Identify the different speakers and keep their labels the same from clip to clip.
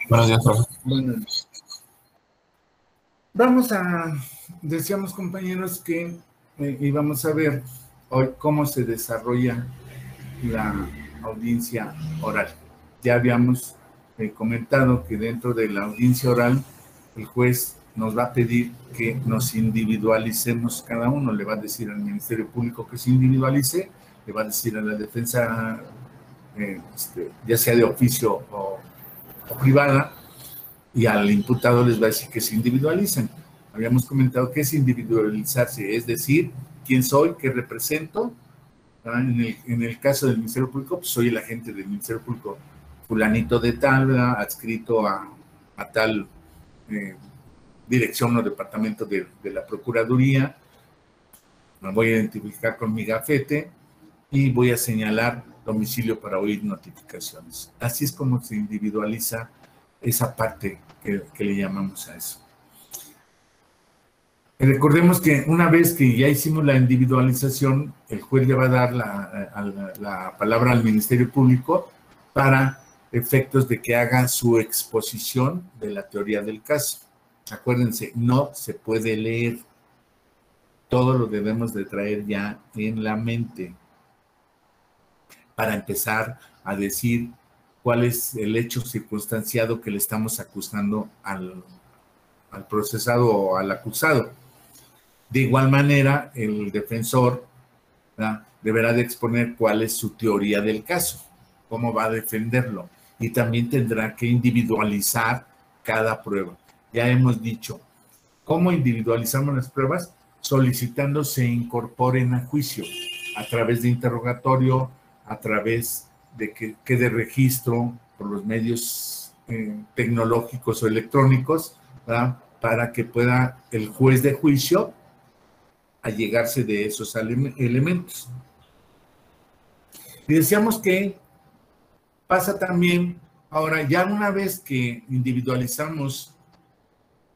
Speaker 1: Buenos días, profe.
Speaker 2: Buenos días. Vamos a, decíamos compañeros que íbamos a ver hoy cómo se desarrolla la audiencia oral. Ya habíamos comentado que dentro de la audiencia oral el juez nos va a pedir que nos individualicemos cada uno, le va a decir al Ministerio Público que se individualice, le va a decir a la defensa, ya sea de oficio o privada, y al imputado les va a decir que se individualicen. Habíamos comentado que es individualizarse, es decir, quién soy, qué represento. En el caso del Ministerio Público, pues soy el agente del Ministerio Público fulanito de tal, ¿verdad? Adscrito a tal dirección o departamento de la Procuraduría. Me voy a identificar con mi gafete y voy a señalar domicilio para oír notificaciones. Así es como se individualiza esa parte que le llamamos a eso. Recordemos que una vez que ya hicimos la individualización, el juez le va a dar la palabra al Ministerio Público para efectos de que haga su exposición de la teoría del caso. Acuérdense, no se puede leer. Todo lo debemos de traer ya en la mente para empezar a decir cuál es el hecho circunstanciado que le estamos acusando al procesado o al acusado. De igual manera, el defensor, ¿verdad?, deberá de exponer cuál es su teoría del caso, cómo va a defenderlo, y también tendrá que individualizar cada prueba. Ya hemos dicho, ¿cómo individualizamos las pruebas? Solicitando se incorporen a juicio a través de interrogatorio, a través de que quede registro por los medios tecnológicos o electrónicos, ¿verdad?, para que pueda el juez de juicio allegarse de esos elementos. Y decíamos que pasa también, ahora ya una vez que individualizamos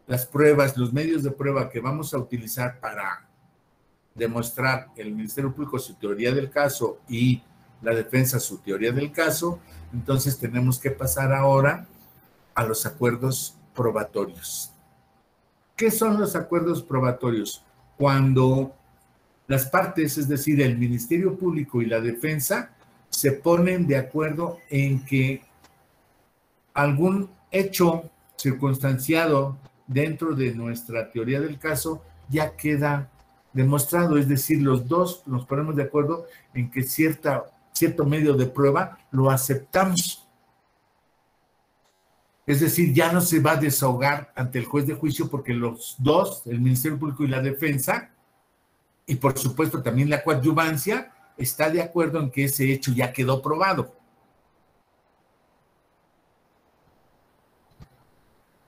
Speaker 2: las pruebas, los medios de prueba que vamos a utilizar para demostrar el Ministerio Público su teoría del caso y la defensa su teoría del caso, entonces tenemos que pasar ahora a los acuerdos probatorios. ¿Qué son los acuerdos probatorios? Cuando las partes, es decir, el Ministerio Público y la defensa, se ponen de acuerdo en que algún hecho circunstanciado dentro de nuestra teoría del caso ya queda demostrado, es decir, los dos nos ponemos de acuerdo en que cierto medio de prueba lo aceptamos. Es decir, ya no se va a desahogar ante el juez de juicio porque los dos, el Ministerio Público y la defensa, y por supuesto también la coadyuvancia, está de acuerdo en que ese hecho ya quedó probado.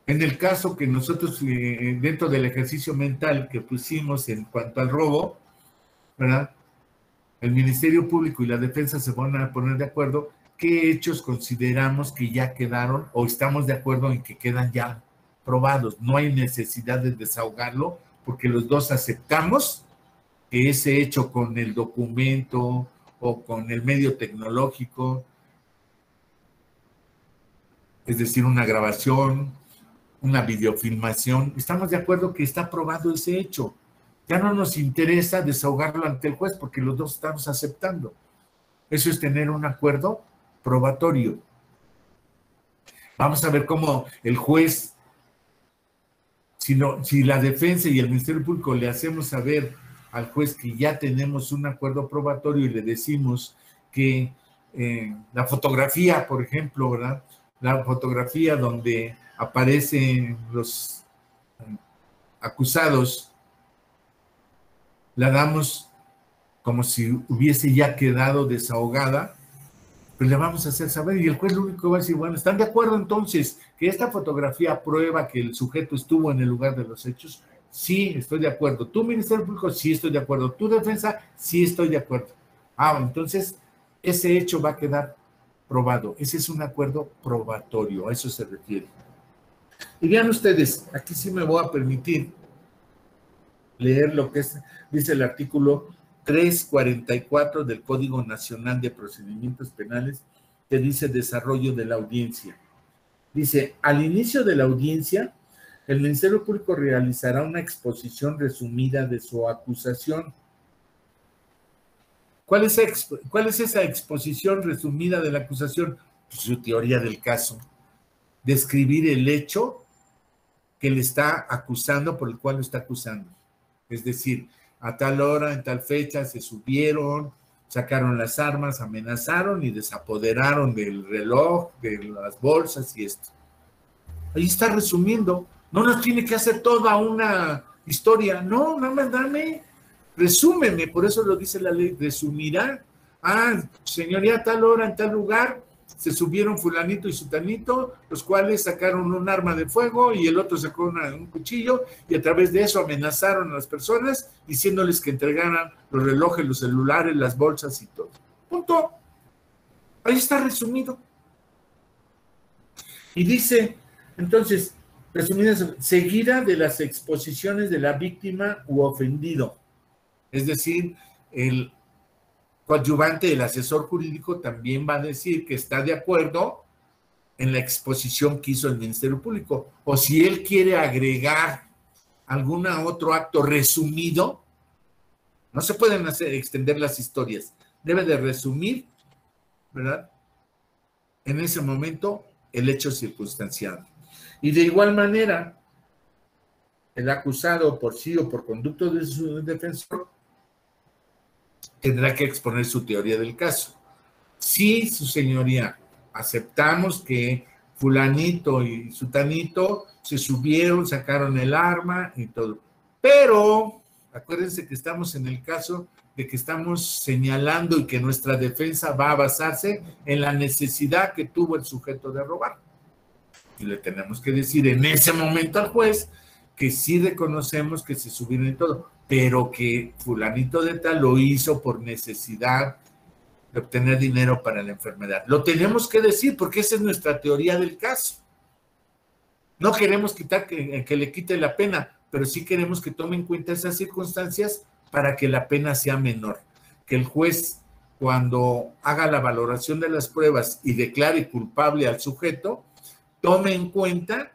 Speaker 2: En el caso que nosotros, dentro del ejercicio mental que pusimos en cuanto al robo, ¿verdad?, el Ministerio Público y la defensa se van a poner de acuerdo qué hechos consideramos que ya quedaron o estamos de acuerdo en que quedan ya probados. No hay necesidad de desahogarlo porque los dos aceptamos que ese hecho con el documento o con el medio tecnológico, es decir, una grabación, una videofilmación, estamos de acuerdo que está probado ese hecho. Ya no nos interesa desahogarlo ante el juez porque los dos estamos aceptando. Eso es tener un acuerdo probatorio. Vamos a ver cómo el juez, si la defensa y el Ministerio Público le hacemos saber al juez que ya tenemos un acuerdo probatorio y le decimos que la fotografía, por ejemplo, ¿verdad?, la fotografía donde aparecen los acusados, la damos como si hubiese ya quedado desahogada, pues le vamos a hacer saber y el juez lo único que va a decir, bueno, ¿están de acuerdo entonces que esta fotografía prueba que el sujeto estuvo en el lugar de los hechos? Sí, estoy de acuerdo. ¿Tú, Ministerio Público? Sí, estoy de acuerdo. ¿Tu defensa? Sí, estoy de acuerdo. Entonces, ese hecho va a quedar probado. Ese es un acuerdo probatorio, a eso se refiere. Y vean ustedes, aquí sí me voy a permitir leer lo que dice el artículo 344 del Código Nacional de Procedimientos Penales, que dice desarrollo de la audiencia. Dice, al inicio de la audiencia, el Ministerio Público realizará una exposición resumida de su acusación. ¿Cuál es esa exposición resumida de la acusación? Pues su teoría del caso. Describir el hecho que le está acusando, por el cual lo está acusando. Es decir, a tal hora, en tal fecha, se subieron, sacaron las armas, amenazaron y desapoderaron del reloj, de las bolsas y esto. Ahí está resumiendo. No nos tiene que hacer toda una historia. No, nada más dame, resúmeme. Por eso lo dice la ley, resumirá. Ah, señoría, a tal hora, en tal lugar, se subieron fulanito y sutanito, los cuales sacaron un arma de fuego y el otro sacó un cuchillo y a través de eso amenazaron a las personas diciéndoles que entregaran los relojes, los celulares, las bolsas y todo. Punto. Ahí está resumido. Y dice, entonces, resumidas, seguida de las exposiciones de la víctima u ofendido. Es decir, el coadyuvante, el asesor jurídico, también va a decir que está de acuerdo en la exposición que hizo el Ministerio Público. O si él quiere agregar algún otro acto resumido, no se pueden extender las historias. Debe de resumir, ¿verdad? En ese momento, el hecho circunstancial. Y de igual manera, el acusado por sí o por conducto de su defensor tendrá que exponer su teoría del caso. Sí, su señoría, aceptamos que fulanito y sutanito se subieron, sacaron el arma y todo. Pero acuérdense que estamos en el caso de que estamos señalando y que nuestra defensa va a basarse en la necesidad que tuvo el sujeto de robar. Y le tenemos que decir en ese momento al juez que sí reconocemos que se subieron y todo, pero que fulanito de tal lo hizo por necesidad de obtener dinero para la enfermedad. Lo tenemos que decir porque esa es nuestra teoría del caso. No queremos quitar que le quite la pena, pero sí queremos que tome en cuenta esas circunstancias para que la pena sea menor. Que el juez, cuando haga la valoración de las pruebas y declare culpable al sujeto, tome en cuenta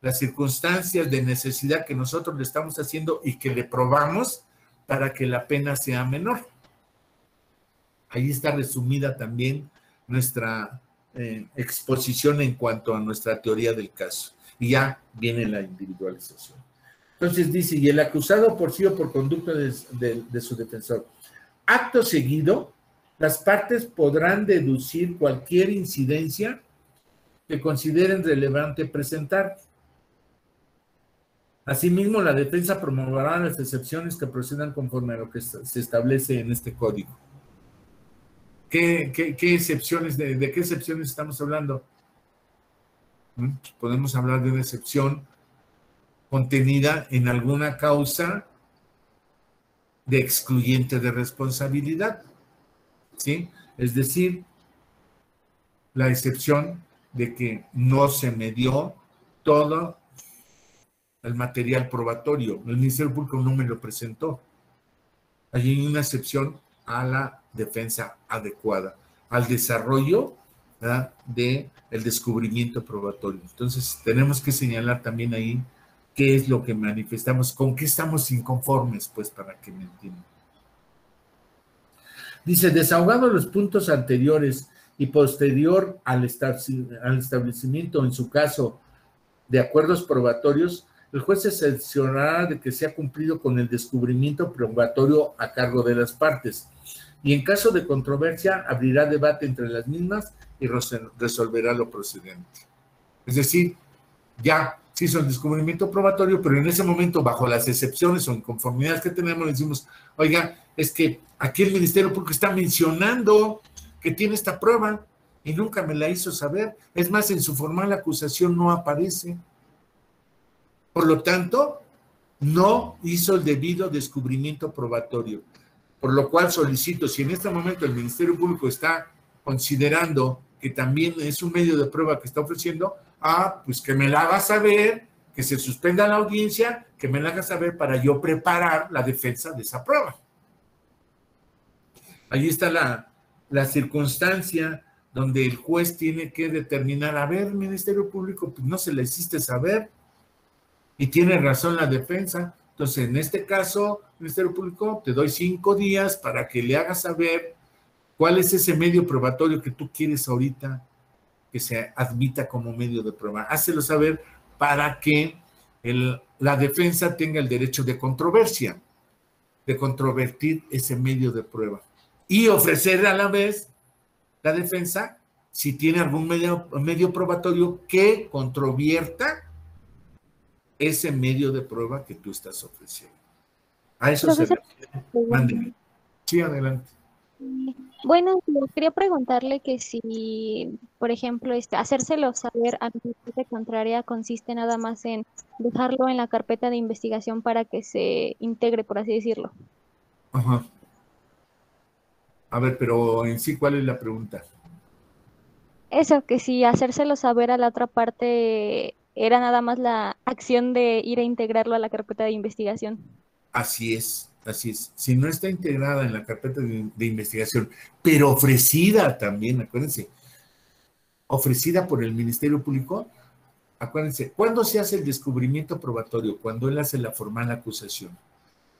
Speaker 2: las circunstancias de necesidad que nosotros le estamos haciendo y que le probamos para que la pena sea menor. Ahí está resumida también nuestra exposición en cuanto a nuestra teoría del caso. Y ya viene la individualización. Entonces dice, y el acusado por sí o por conducta de su defensor. Acto seguido, las partes podrán deducir cualquier incidencia que consideren relevante presentar. Asimismo, la defensa promoverá las excepciones que procedan conforme a lo que se establece en este código. ¿Qué excepciones, de qué excepciones estamos hablando? Podemos hablar de una excepción contenida en alguna causa de excluyente de responsabilidad, ¿sí? Es decir, la excepción de que no se me dio todo el material probatorio, el Ministerio Público no me lo presentó. Hay una excepción a la defensa adecuada, al desarrollo, ¿verdad?, de el descubrimiento probatorio. Entonces, tenemos que señalar también ahí qué es lo que manifestamos, con qué estamos inconformes, pues, para que me entiendan. Dice, desahogado los puntos anteriores y posterior al establecimiento, en su caso, de acuerdos probatorios, el juez se cerciorará de que se ha cumplido con el descubrimiento probatorio a cargo de las partes. Y en caso de controversia, abrirá debate entre las mismas y resolverá lo procedente. Es decir, ya se hizo el descubrimiento probatorio, pero en ese momento, bajo las excepciones o inconformidades que tenemos, le decimos, oiga, es que aquí el Ministerio Público está mencionando que tiene esta prueba y nunca me la hizo saber. Es más, en su formal acusación no aparece. Por lo tanto, no hizo el debido descubrimiento probatorio. Por lo cual solicito, si en este momento el Ministerio Público está considerando que también es un medio de prueba que está ofreciendo, pues que me la haga saber, que se suspenda la audiencia, que me la haga saber para yo preparar la defensa de esa prueba. Ahí está la circunstancia donde el juez tiene que determinar, a ver, Ministerio Público, pues no se le hiciste saber, y tiene razón la defensa. Entonces, en este caso, Ministerio Público, te doy 5 días para que le hagas saber cuál es ese medio probatorio que tú quieres ahorita que se admita como medio de prueba. Hácelo saber para que la defensa tenga el derecho de controversia, de controvertir ese medio de prueba. Y ofrecer a la vez la defensa, si tiene algún medio probatorio que controvierta ese medio de prueba que tú estás ofreciendo. A eso se
Speaker 1: Profesor,
Speaker 2: refiere. Mándeme. Sí, adelante.
Speaker 1: bueno, yo quería preguntarle que si, por ejemplo, hacérselo saber a mi parte contraria consiste nada más en dejarlo en la carpeta de investigación para que se integre, por así decirlo.
Speaker 2: Ajá. A ver, pero en sí, ¿cuál es la pregunta?
Speaker 1: Eso, que si hacérselo saber a la otra parte era nada más la acción de ir a integrarlo a la carpeta de investigación.
Speaker 2: Así es, así es. Si no está integrada en la carpeta de investigación, pero ofrecida también, acuérdense, ofrecida por el Ministerio Público, acuérdense, ¿cuándo se hace el descubrimiento probatorio? Cuando él hace la formal acusación.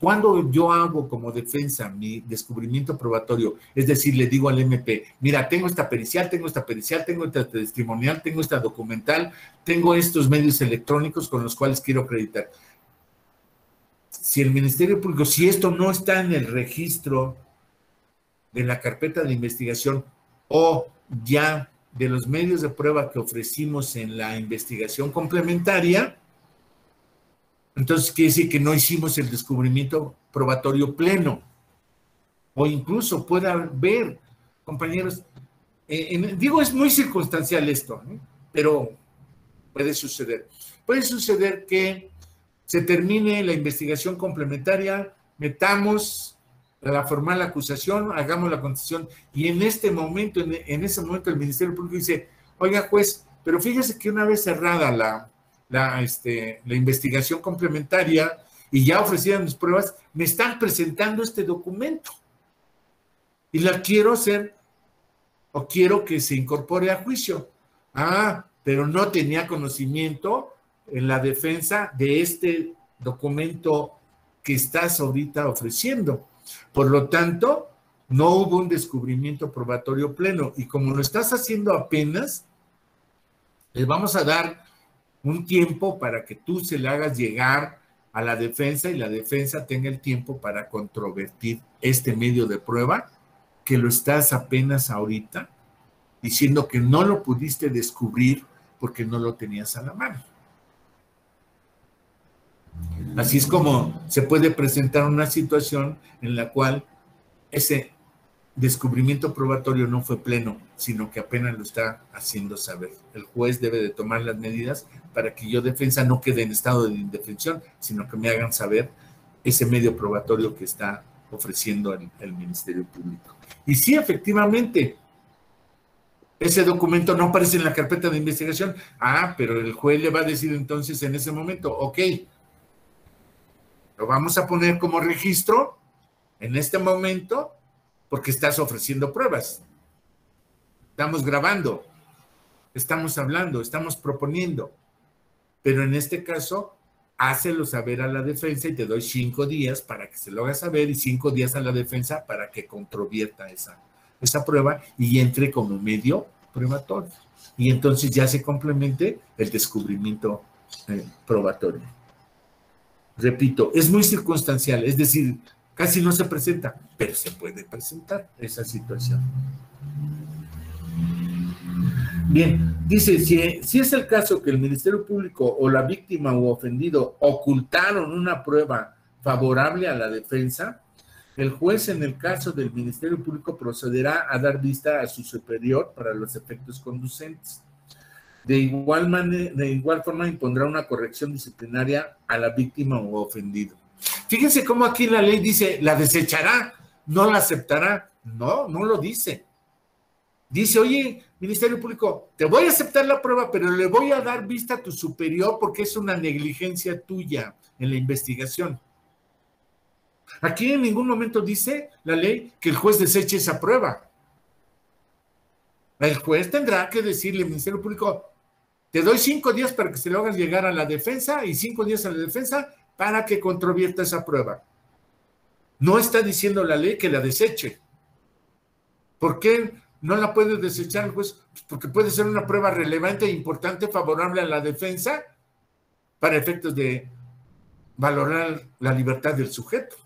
Speaker 2: Cuando yo hago como defensa mi descubrimiento probatorio, es decir, le digo al MP, mira, tengo esta pericial, tengo esta testimonial, tengo esta documental, tengo estos medios electrónicos con los cuales quiero acreditar. Si el Ministerio Público, si esto no está en el registro de la carpeta de investigación o ya de los medios de prueba que ofrecimos en la investigación complementaria, entonces quiere decir que no hicimos el descubrimiento probatorio pleno. O incluso puede haber, compañeros, digo, es muy circunstancial esto, ¿eh? Pero puede suceder. Puede suceder que se termine la investigación complementaria, metamos la formal acusación, hagamos la contestación, y en este momento, en ese momento el Ministerio Público dice, oiga juez, pero fíjese que una vez cerrada la investigación complementaria y ya ofrecieron mis pruebas, me están presentando este documento y la quiero hacer o quiero que se incorpore a juicio. Ah, pero no tenía conocimiento en la defensa de este documento que estás ahorita ofreciendo. Por lo tanto, no hubo un descubrimiento probatorio pleno. Y como lo estás haciendo apenas, les vamos a dar un tiempo para que tú se le hagas llegar a la defensa y la defensa tenga el tiempo para controvertir este medio de prueba que lo estás apenas ahorita diciendo que no lo pudiste descubrir porque no lo tenías a la mano. Así es como se puede presentar una situación en la cual ese descubrimiento probatorio no fue pleno, sino que apenas lo está haciendo saber. El juez debe de tomar las medidas para que yo, defensa, no quede en estado de indefensión, sino que me hagan saber ese medio probatorio que está ofreciendo el Ministerio Público. Y sí, efectivamente, ese documento no aparece en la carpeta de investigación. Ah, pero el juez le va a decir entonces en ese momento, ok, lo vamos a poner como registro en este momento porque estás ofreciendo pruebas. Estamos grabando, estamos hablando, estamos proponiendo. Pero en este caso, hácelo saber a la defensa y te doy 5 días para que se lo haga saber y 5 días a la defensa para que controvierta esa prueba y entre como medio probatorio. Y entonces ya se complemente el descubrimiento probatorio. Repito, es muy circunstancial, es decir, casi no se presenta, pero se puede presentar esa situación. Bien, dice, si es el caso que el Ministerio Público o la víctima o ofendido ocultaron una prueba favorable a la defensa, el juez en el caso del Ministerio Público procederá a dar vista a su superior para los efectos conducentes. De igual forma impondrá una corrección disciplinaria a la víctima o ofendido. Fíjense cómo aquí la ley dice, la desechará, no la aceptará. No, no lo dice. Dice, oye, Ministerio Público, te voy a aceptar la prueba, pero le voy a dar vista a tu superior porque es una negligencia tuya en la investigación. Aquí en ningún momento dice la ley que el juez deseche esa prueba. El juez tendrá que decirle al Ministerio Público, te doy 5 días para que se lo hagas llegar a la defensa y 5 días a la defensa para que controvierta esa prueba. No está diciendo la ley que la deseche. ¿Por qué no la puede desechar el juez? Porque puede ser una prueba relevante e importante, favorable a la defensa, para efectos de valorar la libertad del sujeto.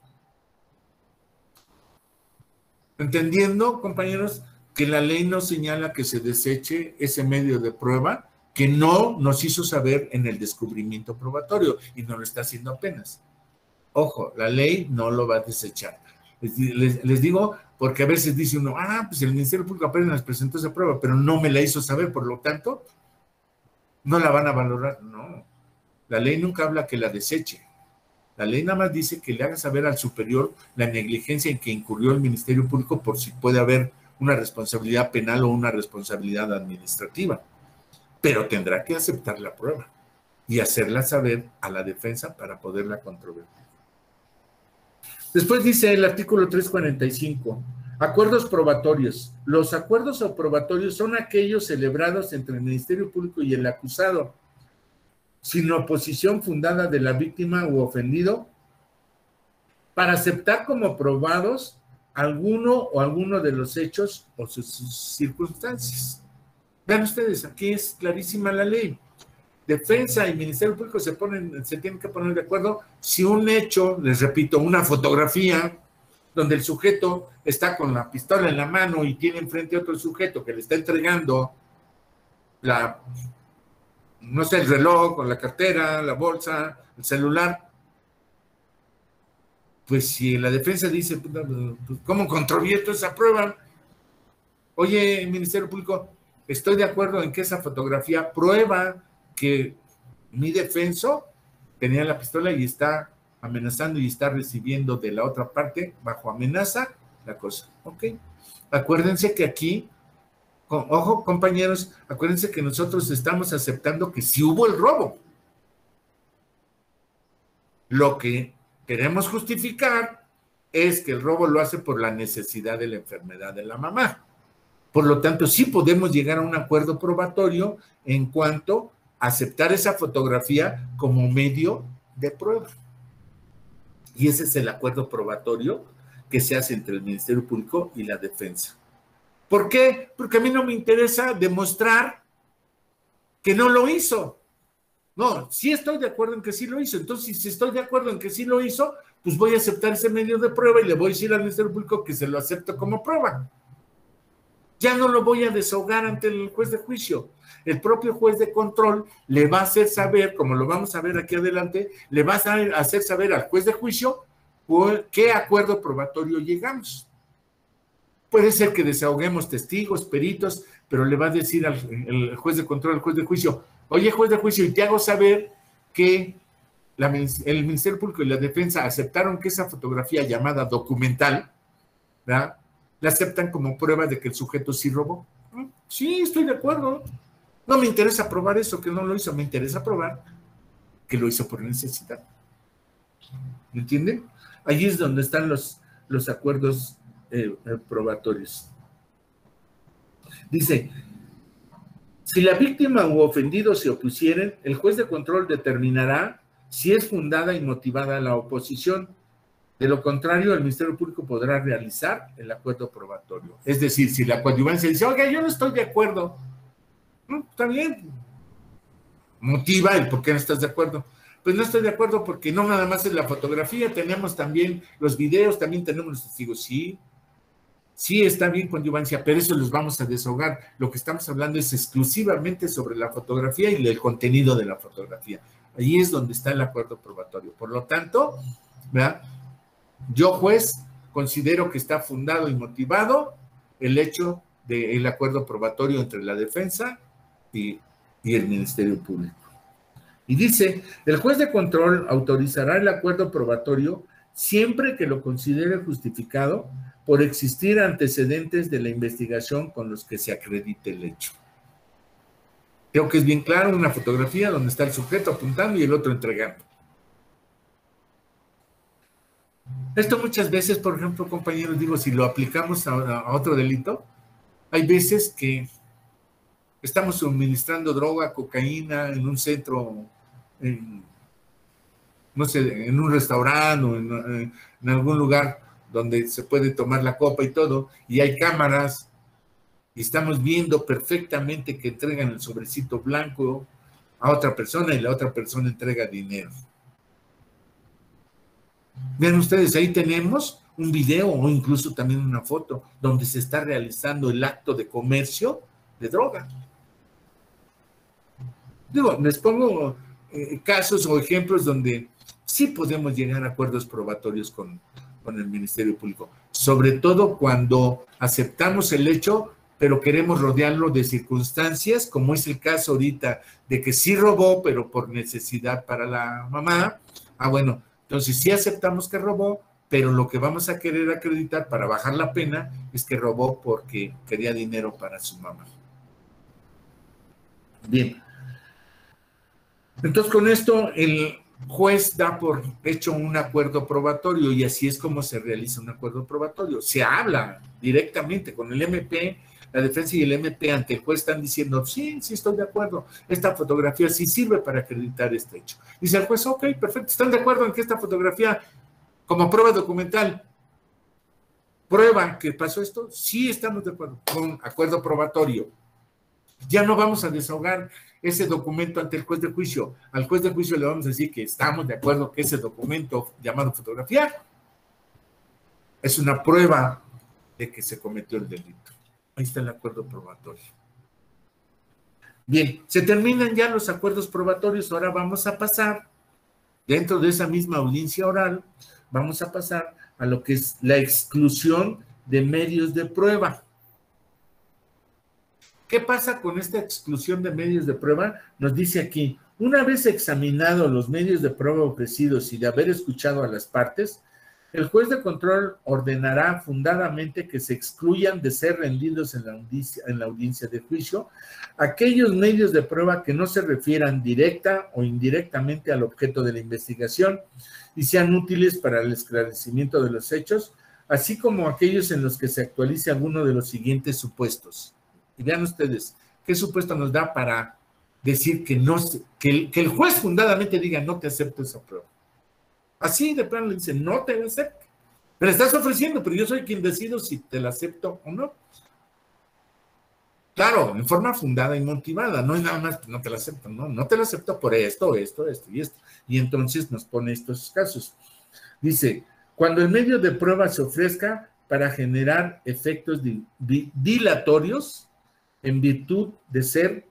Speaker 2: Entendiendo, compañeros, que la ley no señala que se deseche ese medio de prueba que no nos hizo saber en el descubrimiento probatorio, y no lo está haciendo apenas. Ojo, la ley no lo va a desechar. Les digo, porque a veces dice uno, pues el Ministerio Público apenas nos presentó esa prueba, pero no me la hizo saber, por lo tanto, no la van a valorar. No, la ley nunca habla que la deseche. La ley nada más dice que le haga saber al superior la negligencia en que incurrió el Ministerio Público por si puede haber una responsabilidad penal o una responsabilidad administrativa. Pero tendrá que aceptar la prueba y hacerla saber a la defensa para poderla controvertir. Después dice el artículo 345, acuerdos probatorios. Los acuerdos probatorios son aquellos celebrados entre el Ministerio Público y el acusado, sin oposición fundada de la víctima u ofendido, para aceptar como probados alguno de los hechos o sus circunstancias. Vean ustedes, aquí es clarísima la ley. Defensa y Ministerio Público se tienen que poner de acuerdo si un hecho, les repito, una fotografía donde el sujeto está con la pistola en la mano y tiene enfrente a otro sujeto que le está entregando no sé, el reloj, o la cartera, la bolsa, el celular. Pues si la defensa dice, ¿cómo controvierto esa prueba? Oye, Ministerio Público, estoy de acuerdo en que esa fotografía prueba que mi defenso tenía la pistola y está amenazando y está recibiendo de la otra parte, bajo amenaza, la cosa. ¿Ok? Acuérdense que aquí, ojo, compañeros, acuérdense que nosotros estamos aceptando que sí hubo el robo. Lo que queremos justificar es que el robo lo hace por la necesidad de la enfermedad de la mamá. Por lo tanto, sí podemos llegar a un acuerdo probatorio en cuanto a aceptar esa fotografía como medio de prueba. Y ese es el acuerdo probatorio que se hace entre el Ministerio Público y la defensa. ¿Por qué? Porque a mí no me interesa demostrar que no lo hizo. No, sí estoy de acuerdo en que sí lo hizo. Entonces, si estoy de acuerdo en que sí lo hizo, pues voy a aceptar ese medio de prueba y le voy a decir al Ministerio Público que se lo acepto como prueba. Ya no lo voy a desahogar ante el juez de juicio. El propio juez de control le va a hacer saber, como lo vamos a ver aquí adelante, le va a hacer saber al juez de juicio por qué acuerdo probatorio llegamos. Puede ser que desahoguemos testigos, peritos, pero le va a decir al juez de control, al juez de juicio, oye, juez de juicio, y te hago saber que el Ministerio Público y la defensa aceptaron que esa fotografía llamada documental, ¿verdad?, la aceptan como prueba de que el sujeto sí robó. Sí, estoy de acuerdo. No me interesa probar eso, que no lo hizo, me interesa probar que lo hizo por necesidad. ¿Me entienden? Allí es donde están los acuerdos probatorios. Dice, si la víctima u ofendido se opusieren, el juez de control determinará si es fundada y motivada la oposición. De lo contrario, el Ministerio Público podrá realizar el acuerdo probatorio. Es decir, si la coadyuvancia dice, oiga, yo no estoy de acuerdo, está bien, motiva el por qué no estás de acuerdo. Pues no estoy de acuerdo porque no nada más es la fotografía, tenemos también los videos, también tenemos los testigos. Sí está bien coadyuvancia, pero eso los vamos a desahogar. Lo que estamos hablando es exclusivamente sobre la fotografía y el contenido de la fotografía. Ahí es donde está el acuerdo probatorio. Por lo tanto, ¿verdad?, yo, juez, considero que está fundado y motivado el hecho del acuerdo probatorio entre la defensa y el Ministerio Público. Y dice, el juez de control autorizará el acuerdo probatorio siempre que lo considere justificado por existir antecedentes de la investigación con los que se acredite el hecho. Creo que es bien claro, una fotografía donde está el sujeto apuntando y el otro entregando. Esto muchas veces, por ejemplo, compañeros, digo, si lo aplicamos a otro delito, hay veces que estamos suministrando droga, cocaína en un centro, no sé, en un restaurante o en algún lugar donde se puede tomar la copa y todo, y hay cámaras, y estamos viendo perfectamente que entregan el sobrecito blanco a otra persona y la otra persona entrega dinero. Vean ustedes, ahí tenemos un video o incluso también una foto donde se está realizando el acto de comercio de droga. Digo, les pongo casos o ejemplos donde sí podemos llegar a acuerdos probatorios con el Ministerio Público, sobre todo cuando aceptamos el hecho, pero queremos rodearlo de circunstancias, como es el caso ahorita de que sí robó, pero por necesidad para la mamá. Bueno, entonces sí aceptamos que robó, pero lo que vamos a querer acreditar para bajar la pena es que robó porque quería dinero para su mamá. Bien. Entonces, con esto, el juez da por hecho un acuerdo probatorio y así es como se realiza un acuerdo probatorio. Se habla directamente con el MP, la defensa y el MP ante el juez están diciendo, sí, sí estoy de acuerdo, esta fotografía sí sirve para acreditar este hecho. Dice el juez, ok, perfecto, ¿están de acuerdo en que esta fotografía, como prueba documental, prueba que pasó esto? Sí, estamos de acuerdo, con acuerdo probatorio. Ya no vamos a desahogar ese documento ante el juez de juicio. Al juez de juicio le vamos a decir que estamos de acuerdo que ese documento llamado fotografía es una prueba de que se cometió el delito. Ahí está el acuerdo probatorio. Bien, se terminan ya los acuerdos probatorios. Ahora vamos a pasar, dentro de esa misma audiencia oral, vamos a pasar a lo que es la exclusión de medios de prueba. ¿Qué pasa con esta exclusión de medios de prueba? Nos dice aquí, una vez examinado los medios de prueba ofrecidos y de haber escuchado a las partes, el juez de control ordenará fundadamente que se excluyan de ser rendidos en la audiencia de juicio aquellos medios de prueba que no se refieran directa o indirectamente al objeto de la investigación y sean útiles para el esclarecimiento de los hechos, así como aquellos en los que se actualice alguno de los siguientes supuestos. Y vean ustedes, ¿qué supuesto nos da para decir que el juez fundadamente diga no te acepto esa prueba? Así de plano le dice, no te la acepto. Me la estás ofreciendo, pero yo soy quien decido si te la acepto o no. Claro, en forma fundada y motivada, no es nada más, no te la acepto, no te la acepto por esto y esto. Y entonces nos pone estos casos. Dice, cuando el medio de prueba se ofrezca para generar efectos dilatorios, en virtud de ser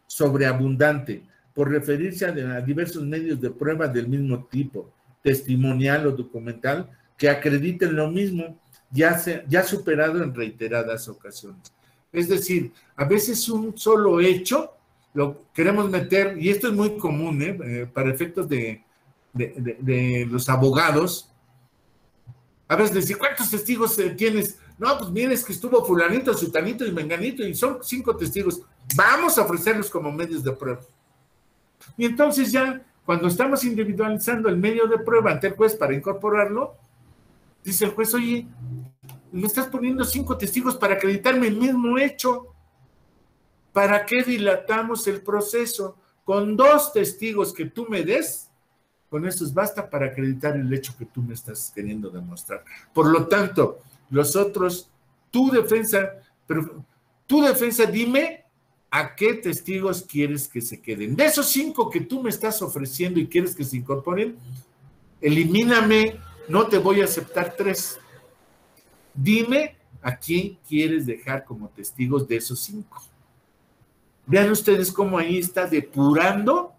Speaker 2: sobreabundante, por referirse a diversos medios de prueba del mismo tipo, testimonial o documental, que acrediten lo mismo, ya superado en reiteradas ocasiones. Es decir, a veces un solo hecho lo queremos meter, y esto es muy común, para efectos de los abogados. A veces decir, ¿cuántos testigos tienes? No, pues mira, es que estuvo fulanito, sutanito y menganito, y son 5 testigos. Vamos a ofrecerlos como medios de prueba. Y entonces ya, cuando estamos individualizando el medio de prueba ante el juez para incorporarlo, dice el juez, oye, me estás poniendo 5 testigos para acreditarme el mismo hecho. ¿Para qué dilatamos el proceso? Con 2 testigos que tú me des, con esos basta para acreditar el hecho que tú me estás queriendo demostrar. Por lo tanto, los otros, tu defensa, dime a qué testigos quieres que se queden. De esos 5 que tú me estás ofreciendo y quieres que se incorporen, elimíname, no te voy a aceptar 3. Dime a quién quieres dejar como testigos de esos 5. Vean ustedes cómo ahí está depurando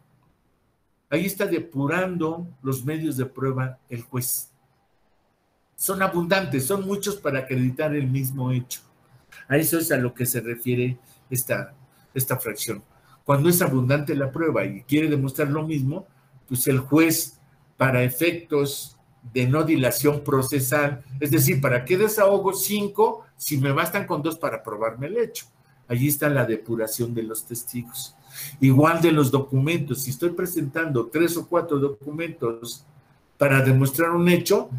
Speaker 2: los medios de prueba el juez. Son abundantes, son muchos para acreditar el mismo hecho. A eso es a lo que se refiere esta fracción. Cuando es abundante la prueba y quiere demostrar lo mismo, pues el juez, para efectos de no dilación procesal, es decir, ¿para qué desahogo 5 si me bastan con 2 para probarme el hecho? Allí está la depuración de los testigos. Igual de los documentos, si estoy presentando 3 o 4 documentos para demostrar un hecho,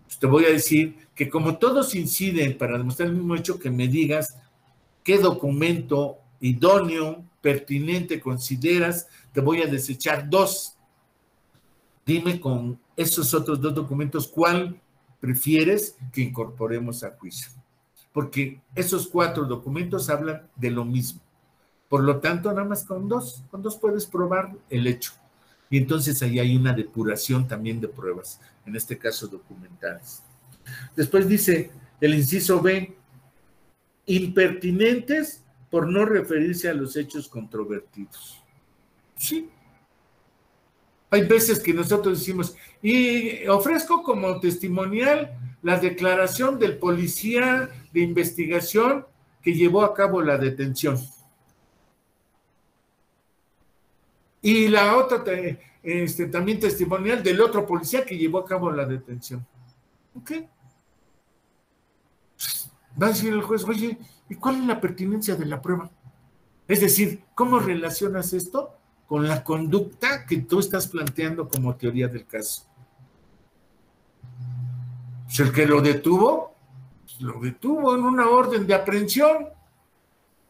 Speaker 2: pues te voy a decir que como todos inciden para demostrar el mismo hecho, que me digas qué documento idóneo, pertinente consideras, te voy a desechar 2. Dime con esos otros 2 documentos cuál prefieres que incorporemos a juicio. Porque esos 4 documentos hablan de lo mismo. Por lo tanto, nada más con 2 puedes probar el hecho. Y entonces ahí hay una depuración también de pruebas, en este caso documentales. Después dice el inciso B, impertinentes por no referirse a los hechos controvertidos. Sí. Hay veces que nosotros decimos, y ofrezco como testimonial la declaración del policía de investigación que llevó a cabo la detención. Y la otra, también testimonial del otro policía que llevó a cabo la detención. ¿Ok? Va a decir el juez, oye, ¿y cuál es la pertinencia de la prueba? Es decir, ¿cómo relacionas esto con la conducta que tú estás planteando como teoría del caso? Pues el que lo detuvo en una orden de aprehensión.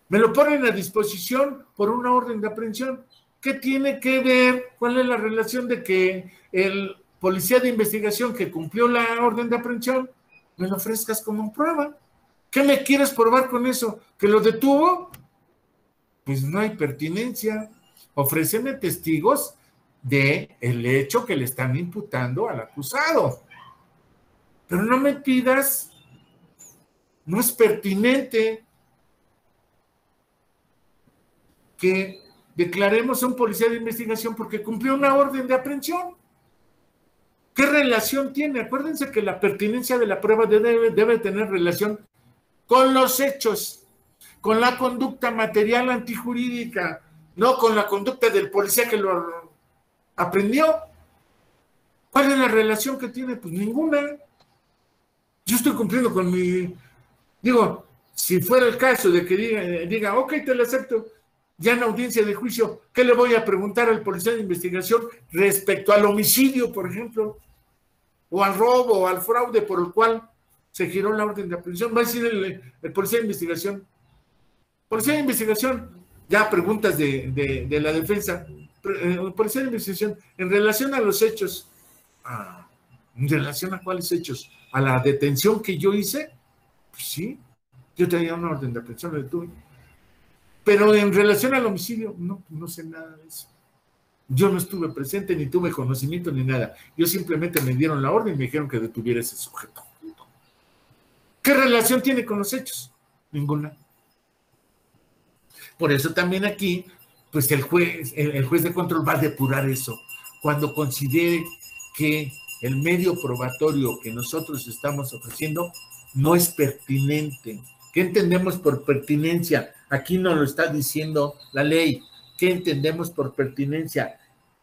Speaker 2: Me lo ponen a disposición por una orden de aprehensión. ¿Qué tiene que ver? ¿Cuál es la relación de que el policía de investigación que cumplió la orden de aprehensión me lo ofrezcas como prueba? ¿Qué me quieres probar con eso? ¿Que lo detuvo? Pues no hay pertinencia. Ofréceme testigos del hecho que le están imputando al acusado. Pero no me pidas, no es pertinente que declaremos a un policía de investigación porque cumplió una orden de aprehensión. ¿Qué relación tiene? Acuérdense que la pertinencia de la prueba debe tener relación con los hechos, con la conducta material antijurídica, no con la conducta del policía que lo aprendió. ¿Cuál es la relación que tiene? Pues ninguna. Yo estoy cumpliendo con mi... Digo, si fuera el caso de que diga, ok, te lo acepto, ya en audiencia de juicio, ¿qué le voy a preguntar al policía de investigación respecto al homicidio, por ejemplo? O al robo, o al fraude por el cual se giró la orden de aprehensión. Va a decir el policía de investigación. Policía de investigación, ya preguntas de la defensa. Policía de investigación, en relación a los hechos, ¿en relación a cuáles hechos? ¿A la detención que yo hice? Pues sí, yo tenía una orden de aprehensión, lo detuve. Pero en relación al homicidio, no sé nada de eso. Yo no estuve presente, ni tuve conocimiento, ni nada. Yo simplemente me dieron la orden y me dijeron que detuviera ese sujeto. ¿Qué relación tiene con los hechos? Ninguna. Por eso también aquí, pues el juez de control va a depurar eso. Cuando considere que el medio probatorio que nosotros estamos ofreciendo no es pertinente. ¿Qué entendemos por pertinencia? Aquí nos lo está diciendo la ley. ¿Qué entendemos por pertinencia?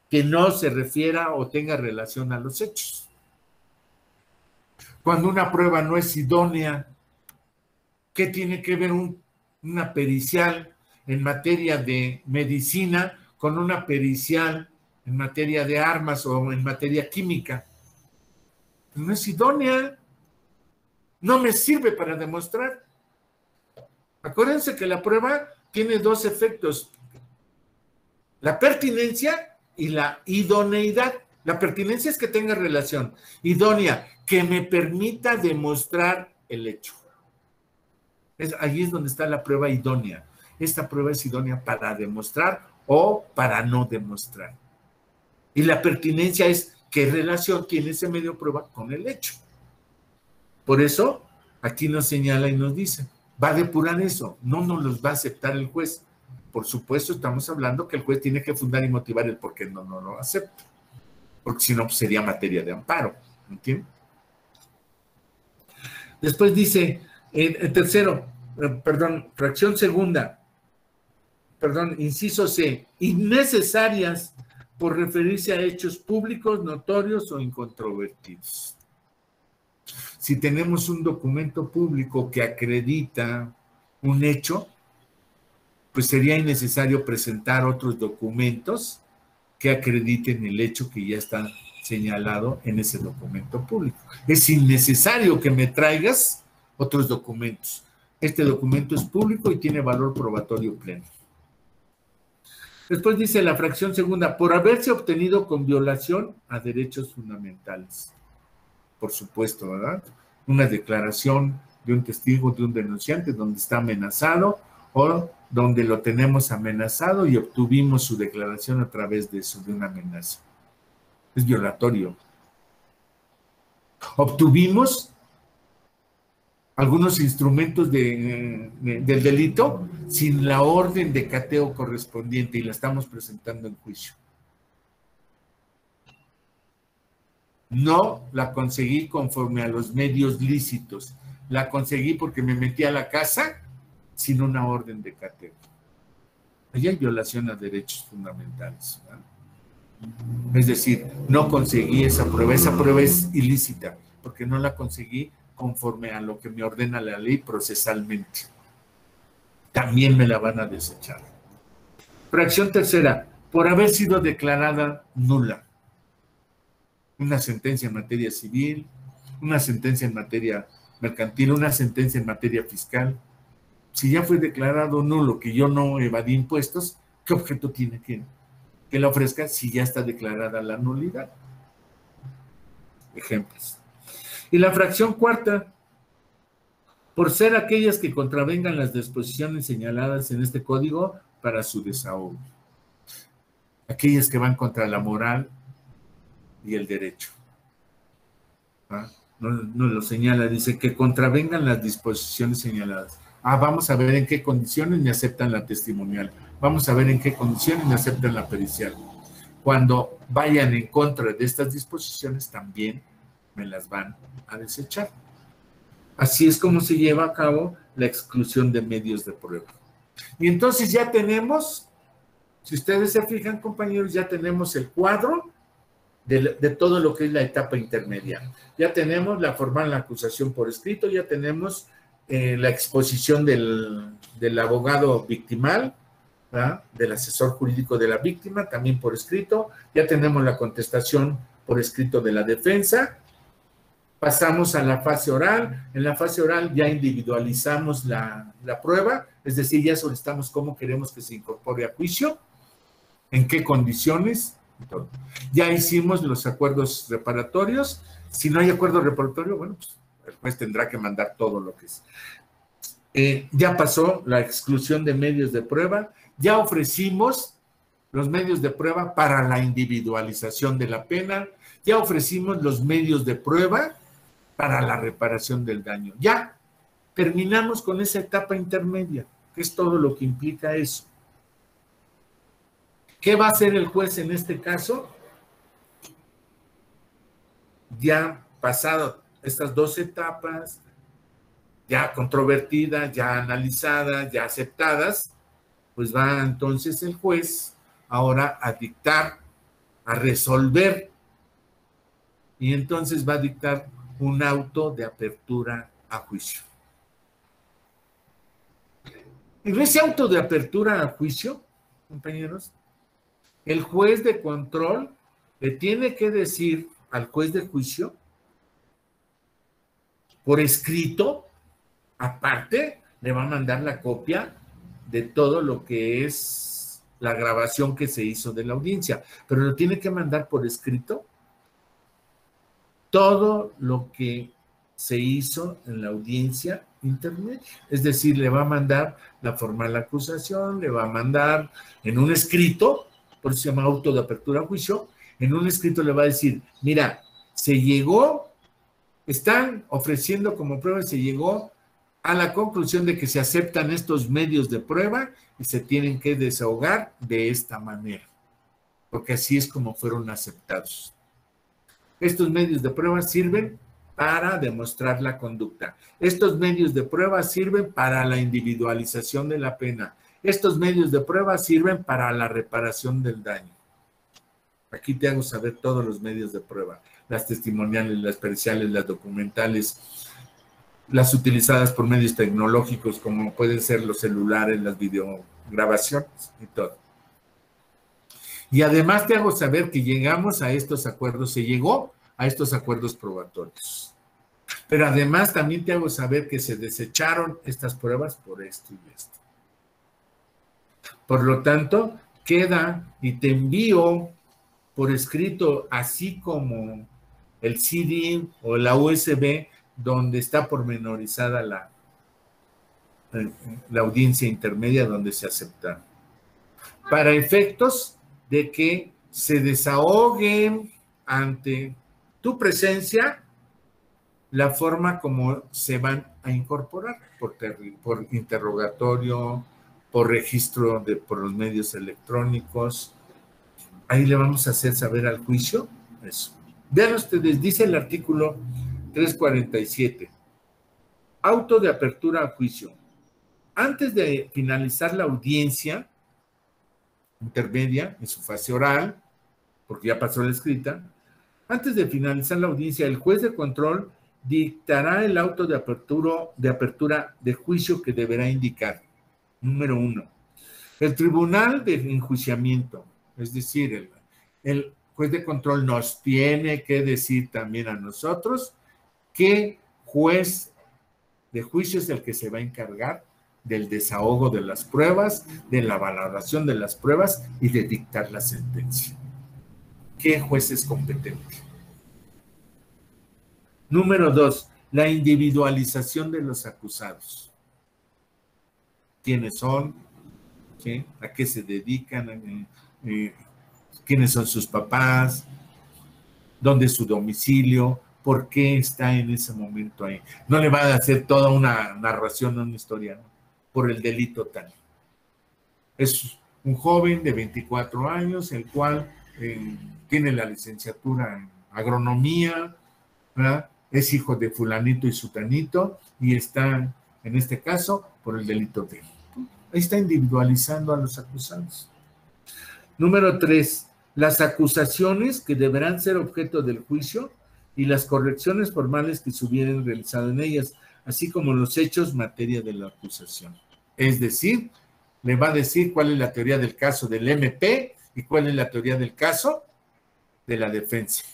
Speaker 2: Que no se refiera o tenga relación a los hechos. Cuando una prueba no es idónea, ¿qué tiene que ver una pericial en materia de medicina con una pericial en materia de armas o en materia química? No es idónea. No me sirve para demostrar. Acuérdense que la prueba tiene 2 efectos: la pertinencia y la idoneidad. La pertinencia es que tenga relación. Idónea, que me permita demostrar el hecho. Ahí es donde está la prueba idónea. Esta prueba es idónea para demostrar o para no demostrar. Y la pertinencia es qué relación tiene ese medio de prueba con el hecho. Por eso, aquí nos señala y nos dice, va a depurar eso, no nos los va a aceptar el juez. Por supuesto, estamos hablando que el juez tiene que fundar y motivar el por qué no lo acepta. Porque si no, pues sería materia de amparo. ¿Entiendes? Después dice, fracción segunda, inciso C, innecesarias por referirse a hechos públicos, notorios o incontrovertidos. Si tenemos un documento público que acredita un hecho, pues sería innecesario presentar otros documentos que acrediten el hecho que ya está señalado en ese documento público. Es innecesario que me traigas otros documentos. Este documento es público y tiene valor probatorio pleno. Después dice la fracción segunda, por haberse obtenido con violación a derechos fundamentales. Por supuesto, ¿verdad? Una declaración de un testigo, de un denunciante, donde está amenazado o donde lo tenemos amenazado y obtuvimos su declaración a través de eso, de una amenaza. Es violatorio. Obtuvimos algunos instrumentos del delito sin la orden de cateo correspondiente y la estamos presentando en juicio. No la conseguí conforme a los medios lícitos. La conseguí porque me metí a la casa sin una orden de cateo. Ahí hay violación a derechos fundamentales, ¿verdad? Es decir, no conseguí esa prueba es ilícita, porque no la conseguí conforme a lo que me ordena la ley procesalmente. También me la van a desechar. Fracción tercera, por haber sido declarada nula. Una sentencia en materia civil, una sentencia en materia mercantil, una sentencia en materia fiscal. Si ya fue declarado nulo, que yo no evadí impuestos, ¿qué objeto tiene que la ofrezca si ya está declarada la nulidad? Ejemplos. Y la fracción cuarta, por ser aquellas que contravengan las disposiciones señaladas en este código para su desahogo. Aquellas que van contra la moral y el derecho. ¿Ah? No lo señala, dice que contravengan las disposiciones señaladas. Vamos a ver en qué condiciones me aceptan la testimonial. Vamos a ver en qué condiciones me aceptan la pericial. Cuando vayan en contra de estas disposiciones, también me las van a desechar. Así es como se lleva a cabo la exclusión de medios de prueba. Y entonces ya tenemos, si ustedes se fijan, compañeros, ya tenemos el cuadro de todo lo que es la etapa intermedia. Ya tenemos la formal, la acusación por escrito, ya tenemos la exposición del abogado victimal, ¿verdad? Del asesor jurídico de la víctima, también por escrito, ya tenemos la contestación por escrito de la defensa. Pasamos a la fase oral. En la fase oral ya individualizamos la prueba, es decir, ya solicitamos cómo queremos que se incorpore a juicio, en qué condiciones, y todo. Ya hicimos los acuerdos reparatorios. Si no hay acuerdo reparatorio, bueno, pues el juez tendrá que mandar todo lo que es. Ya pasó la exclusión de medios de prueba, ya ofrecimos los medios de prueba para la individualización de la pena, ya ofrecimos los medios de prueba para la reparación del daño. Ya terminamos con esa etapa intermedia, que es todo lo que implica eso. ¿Qué va a hacer el juez en este caso? Ya pasado estas dos etapas, ya controvertidas, ya analizadas, ya aceptadas, pues va entonces el juez ahora a dictar, a resolver, y entonces va a dictar un auto de apertura a juicio. En ese auto de apertura a juicio, compañeros, el juez de control le tiene que decir al juez de juicio, por escrito, aparte, le va a mandar la copia de todo lo que es la grabación que se hizo de la audiencia, pero lo tiene que mandar por escrito todo lo que se hizo en la audiencia intermedia. Es decir, le va a mandar la formal acusación, le va a mandar en un escrito, por eso se llama auto de apertura a juicio, en un escrito le va a decir, mira, se llegó, están ofreciendo como prueba, se llegó a la conclusión de que se aceptan estos medios de prueba y se tienen que desahogar de esta manera, porque así es como fueron aceptados. Estos medios de prueba sirven para demostrar la conducta. Estos medios de prueba sirven para la individualización de la pena. Estos medios de prueba sirven para la reparación del daño. Aquí te hago saber todos los medios de prueba, las testimoniales, las periciales, las documentales, las utilizadas por medios tecnológicos como pueden ser los celulares, las videograbaciones y todo. Y además te hago saber que llegamos a estos acuerdos, se llegó a estos acuerdos probatorios. Pero además también te hago saber que se desecharon estas pruebas por esto y esto. Por lo tanto, queda y te envío por escrito, así como el CD o la USB, donde está pormenorizada la audiencia intermedia donde se acepta. Para efectos de que se desahoguen ante tu presencia la forma como se van a incorporar por interrogatorio, por registro por los medios electrónicos. Ahí le vamos a hacer saber al juicio eso. Vean ustedes, dice el artículo 347, auto de apertura a juicio. Antes de finalizar la audiencia intermedia en su fase oral, porque ya pasó la escrita, antes de finalizar la audiencia, el juez de control dictará el auto de apertura de juicio que deberá indicar. Número 1. El tribunal de enjuiciamiento, es decir, el juez de control nos tiene que decir también a nosotros qué juez de juicio es el que se va a encargar del desahogo de las pruebas, de la valoración de las pruebas y de dictar la sentencia. ¿Qué juez es competente? Número 2, la individualización de los acusados. ¿Quiénes son? ¿Sí? ¿A qué se dedican? ¿Quiénes son sus papás? ¿Dónde es su domicilio? ¿Por qué está en ese momento ahí? No le va a hacer toda una narración, una historia, ¿no? Por el delito tal. Es un joven de 24 años, el cual tiene la licenciatura en agronomía, ¿verdad? Es hijo de fulanito y sutanito y está, en este caso, por el delito de... Ahí está individualizando a los acusados. Número 3, las acusaciones que deberán ser objeto del juicio y las correcciones formales que se hubieran realizado en ellas, así como los hechos materia de la acusación. Es decir, le va a decir cuál es la teoría del caso del MP y cuál es la teoría del caso de la defensa,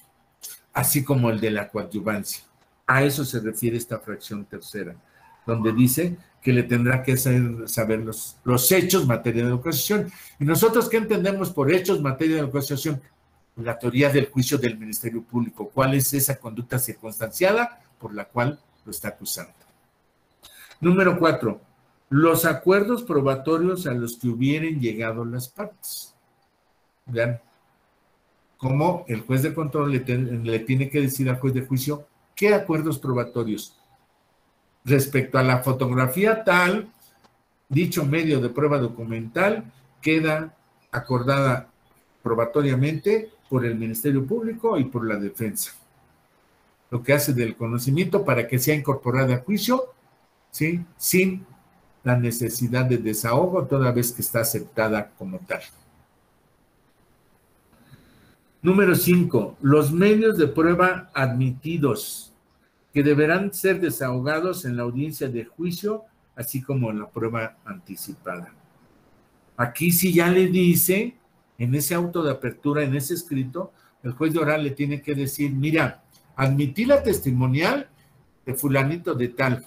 Speaker 2: así como el de la coadyuvancia. A eso se refiere esta fracción tercera, donde dice que le tendrá que saber los hechos materia de la acusación. ¿Y nosotros qué entendemos por hechos materia de la acusación? La teoría del juicio del Ministerio Público. ¿Cuál es esa conducta circunstanciada por la cual lo está acusando? Número 4, los acuerdos probatorios a los que hubieran llegado las partes. Vean cómo el juez de control le tiene que decir al juez de juicio qué acuerdos probatorios. Respecto a la fotografía tal, dicho medio de prueba documental queda acordada probatoriamente por el Ministerio Público y por la defensa. Lo que hace del conocimiento para que sea incorporada a juicio, ¿sí? Sin la necesidad de desahogo, toda vez que está aceptada como tal. Número 5, los medios de prueba admitidos, que deberán ser desahogados en la audiencia de juicio, así como en la prueba anticipada. Aquí sí ya le dice, en ese auto de apertura, en ese escrito, el juez de oral le tiene que decir, mira, admití la testimonial de fulanito de tal,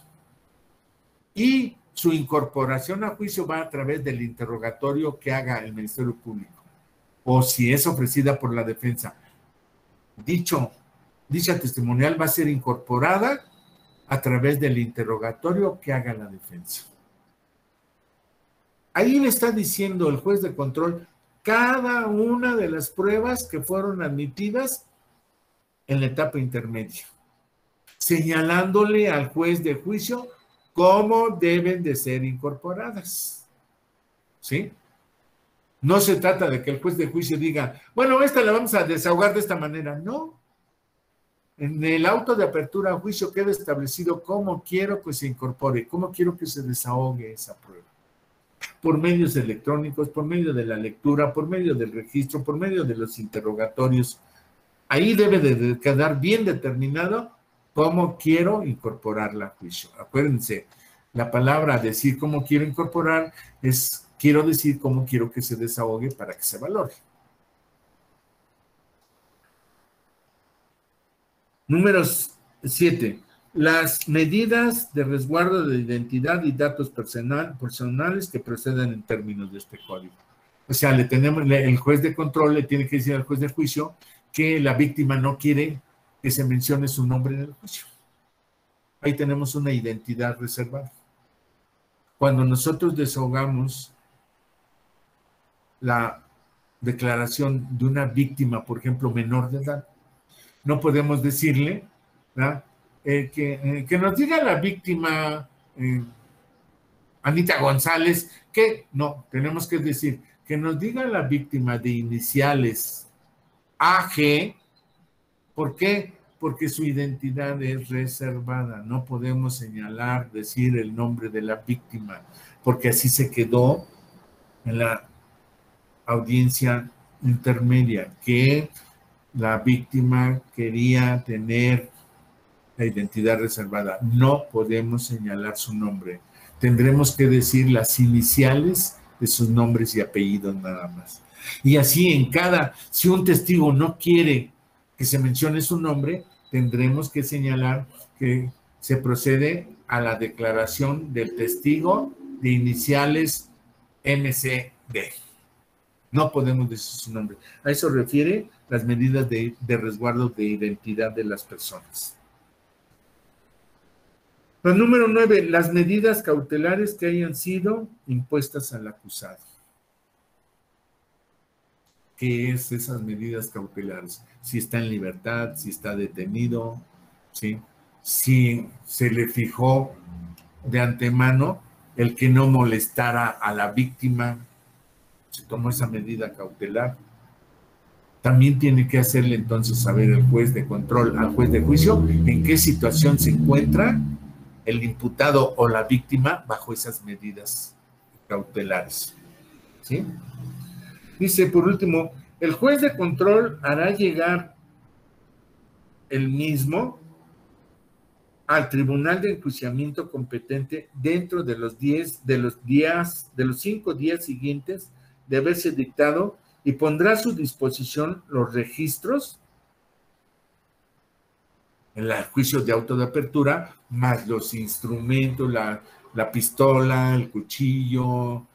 Speaker 2: y su incorporación a juicio va a través del interrogatorio que haga el Ministerio Público, o si es ofrecida por la defensa. Dicha testimonial va a ser incorporada a través del interrogatorio que haga la defensa. Ahí le está diciendo el juez de control cada una de las pruebas que fueron admitidas en la etapa intermedia, señalándole al juez de juicio cómo deben de ser incorporadas. ¿Sí? No se trata de que el juez de juicio diga, bueno, esta la vamos a desahogar de esta manera. No. En el auto de apertura a juicio queda establecido cómo quiero que se incorpore, cómo quiero que se desahogue esa prueba. Por medios electrónicos, por medio de la lectura, por medio del registro, por medio de los interrogatorios. Ahí debe de quedar bien determinado cómo quiero incorporarla a juicio. Acuérdense, la palabra decir cómo quiero incorporar es quiero decir cómo quiero que se desahogue para que se valore. Número 7. las medidas de resguardo de identidad y datos personales que proceden en términos de este código. O sea, el juez de control le tiene que decir al juez de juicio que la víctima no quiere que se mencione su nombre en el juicio. Ahí tenemos una identidad reservada. Cuando nosotros desahogamos la declaración de una víctima, por ejemplo, menor de edad, no podemos decirle, ¿verdad? Que nos diga la víctima Anita González, que no, tenemos que decir que nos diga la víctima de iniciales AG. ¿Por qué? Porque su identidad es reservada. No podemos señalar, decir el nombre de la víctima, porque así se quedó en la audiencia intermedia, que la víctima quería tener la identidad reservada. No podemos señalar su nombre. Tendremos que decir las iniciales de sus nombres y apellidos nada más. Y así si un testigo no quiere que se mencione su nombre, tendremos que señalar que se procede a la declaración del testigo de iniciales MCD. No podemos decir su nombre. A eso refiere las medidas de resguardo de identidad de las personas. La número 9, las medidas cautelares que hayan sido impuestas al acusado. ¿Qué es esas medidas cautelares? Si está en libertad, si está detenido, ¿sí? Si se le fijó de antemano el que no molestara a la víctima, se tomó esa medida cautelar. También tiene que hacerle entonces saber el juez de control al juez de juicio en qué situación se encuentra el imputado o la víctima bajo esas medidas cautelares. ¿Sí? Dice, por último, el juez de control hará llegar el mismo al tribunal de enjuiciamiento competente dentro de los 5 días siguientes de haberse dictado y pondrá a su disposición los registros en el juicio de auto de apertura, más los instrumentos, la pistola, el cuchillo,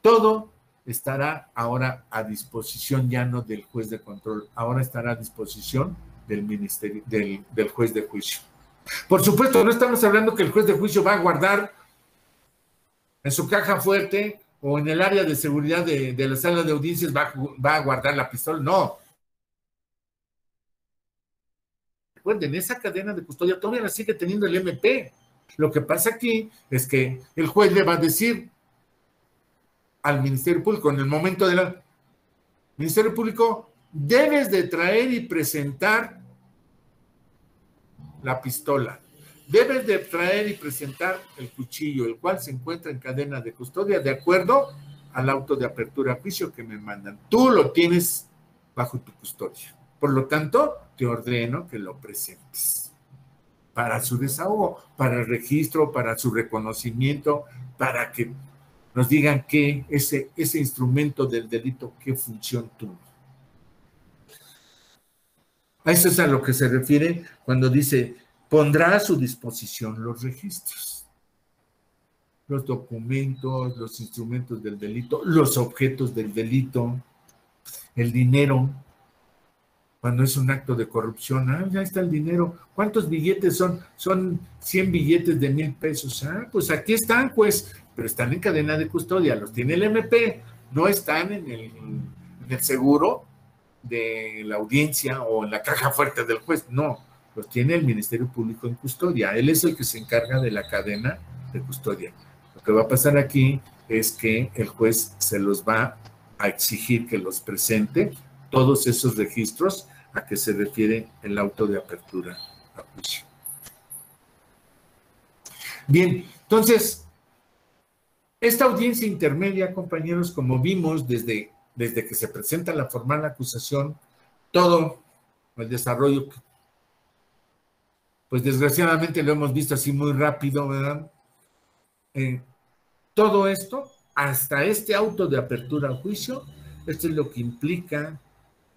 Speaker 2: todo estará ahora a disposición ya no del juez de control, ahora estará a disposición del ministerio, del juez de juicio. Por supuesto, no estamos hablando que el juez de juicio va a guardar en su caja fuerte o en el área de seguridad de la sala de audiencias va a guardar la pistola, no. Recuerden, esa cadena de custodia todavía la sigue teniendo el MP. Lo que pasa aquí es que el juez le va a decir al Ministerio Público, en el momento del Ministerio Público, debes de traer y presentar la pistola, debes de traer y presentar el cuchillo, el cual se encuentra en cadena de custodia de acuerdo al auto de apertura a juicio que me mandan. Tú lo tienes bajo tu custodia. Por lo tanto, te ordeno que lo presentes para su desahogo, para el registro, para su reconocimiento, para que nos digan que ese instrumento del delito, qué función tuvo. A eso es a lo que se refiere cuando dice, pondrá a su disposición los registros, los documentos, los instrumentos del delito, los objetos del delito, el dinero. Cuando es un acto de corrupción, ya está el dinero. ¿Cuántos billetes son? Son 100 billetes de 1,000 pesos. Pues aquí están, pues, pero están en cadena de custodia, los tiene el MP, no están en el seguro de la audiencia o en la caja fuerte del juez, no, los tiene el Ministerio Público en custodia, él es el que se encarga de la cadena de custodia. Lo que va a pasar aquí es que el juez se los va a exigir que los presente, todos esos registros a que se refiere el auto de apertura a juicio. Bien, entonces, esta audiencia intermedia, compañeros, como vimos desde que se presenta la formal acusación, todo el desarrollo, pues desgraciadamente lo hemos visto así muy rápido, ¿verdad? Todo esto, hasta este auto de apertura a juicio, esto es lo que implica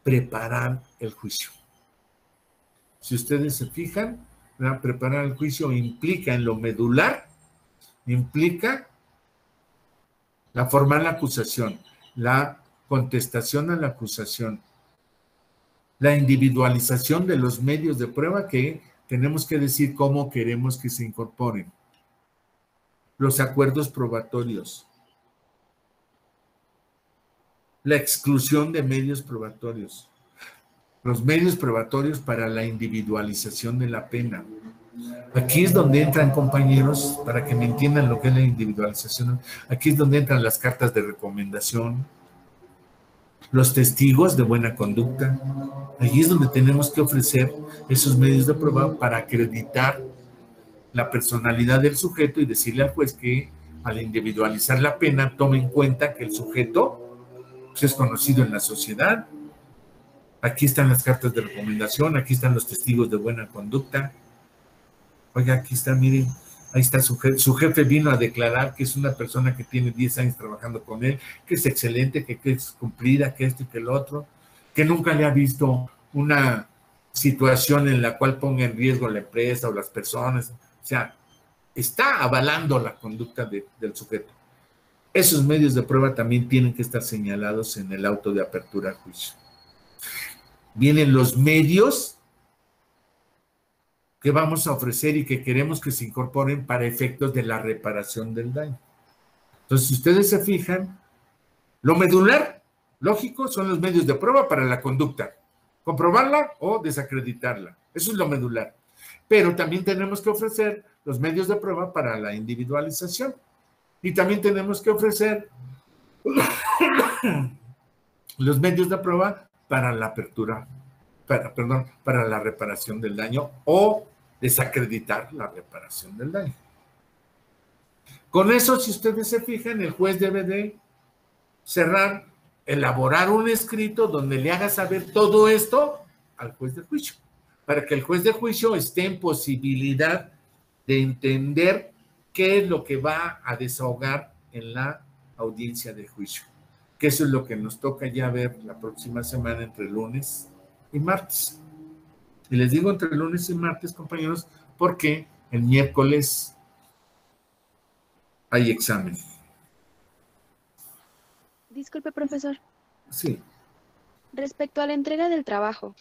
Speaker 2: preparar el juicio. Si ustedes se fijan, ¿verdad? Preparar el juicio implica en lo medular, implica la formal acusación, la contestación a la acusación, la individualización de los medios de prueba que tenemos que decir cómo queremos que se incorporen, los acuerdos probatorios, la exclusión de medios probatorios, los medios probatorios para la individualización de la pena. Aquí es donde entran, compañeros, para que me entiendan lo que es la individualización, aquí es donde entran las cartas de recomendación, los testigos de buena conducta. Allí es donde tenemos que ofrecer esos medios de prueba para acreditar la personalidad del sujeto y decirle al juez que al individualizar la pena tome en cuenta que el sujeto pues, es conocido en la sociedad. Aquí están las cartas de recomendación, aquí están los testigos de buena conducta. Oiga, aquí está, miren, ahí está su jefe vino a declarar que es una persona que tiene 10 años trabajando con él, que es excelente, que es cumplida, que esto y que el otro, que nunca le ha visto una situación en la cual ponga en riesgo la empresa o las personas. O sea, está avalando la conducta del sujeto. Esos medios de prueba también tienen que estar señalados en el auto de apertura al juicio. Vienen los medios que vamos a ofrecer y que queremos que se incorporen para efectos de la reparación del daño. Entonces, si ustedes se fijan, lo medular, lógico, son los medios de prueba para la conducta, comprobarla o desacreditarla. Eso es lo medular. Pero también tenemos que ofrecer los medios de prueba para la individualización. Y también tenemos que ofrecer los medios de prueba para la apertura, para la reparación del daño o desacreditar la reparación del daño. Con eso, si ustedes se fijan, el juez debe de cerrar, elaborar un escrito donde le haga saber todo esto al juez de juicio, para que el juez de juicio esté en posibilidad de entender qué es lo que va a desahogar en la audiencia de juicio, que eso es lo que nos toca ya ver la próxima semana entre lunes y martes. Y les digo entre lunes y martes, compañeros, porque el miércoles hay examen.
Speaker 3: Disculpe, profesor.
Speaker 2: Sí.
Speaker 3: Respecto a la entrega del trabajo,